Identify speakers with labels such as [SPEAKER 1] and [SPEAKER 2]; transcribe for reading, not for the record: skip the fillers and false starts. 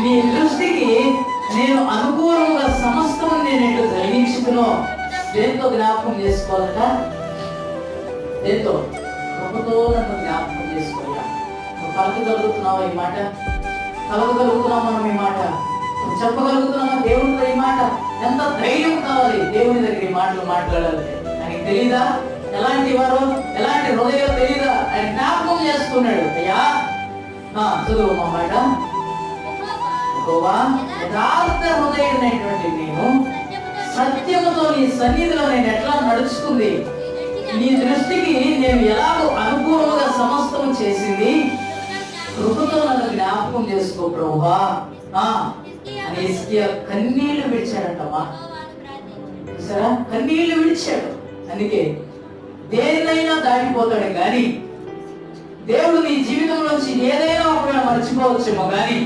[SPEAKER 1] నీ దృష్టికి నేను అనుకూలంగా సమస్తం నేను జరిగించుకును. దేంతో జ్ఞాపకం చేసుకోవాలట? దేంతో? కృపతో నన్ను జ్ఞాపకం చేసుకోవాలా? నువ్వు పలకగలుగుతున్నావా ఈ మాట? కలగగలుగుతున్నాం మనం ఈ మాట? చెప్పగలుగుతున్నామా దేవుడితో ఈ మాట? ఎంత ధైర్యం కావాలి దేవుని దగ్గర ఈ మాటలు మాట్లాడాలి. ఆయనకి తెలీదా ఎలాంటి వారు, ఎలాంటి హృదయం తెలీదా? ఆయన జ్ఞాపకం చేసుకున్నాడు. అయ్యా చదువు మా మాట. యథార్థ హృదయుడైనటువంటి నేను సత్యముతో నీ సన్నిధిలో నేను ఎట్లా నడుచుకుంది, నీ దృష్టికి నేను ఎలాగో అనుకూలంగా సమస్తము చేసింది, కృపతో నన్ను జ్ఞాపకం చేసుకో ప్రభువా అని హిజ్కియా కన్నీళ్లు విడిచాడంటమ్మా. సరే, కన్నీళ్లు విడిచాడు. అందుకే దేన్నైనా దాటిపోతాడు కానీ దేవుడు నీ జీవితంలోంచి ఏదైనా ఒకవేళ మర్చిపోవచ్చేమో కానీ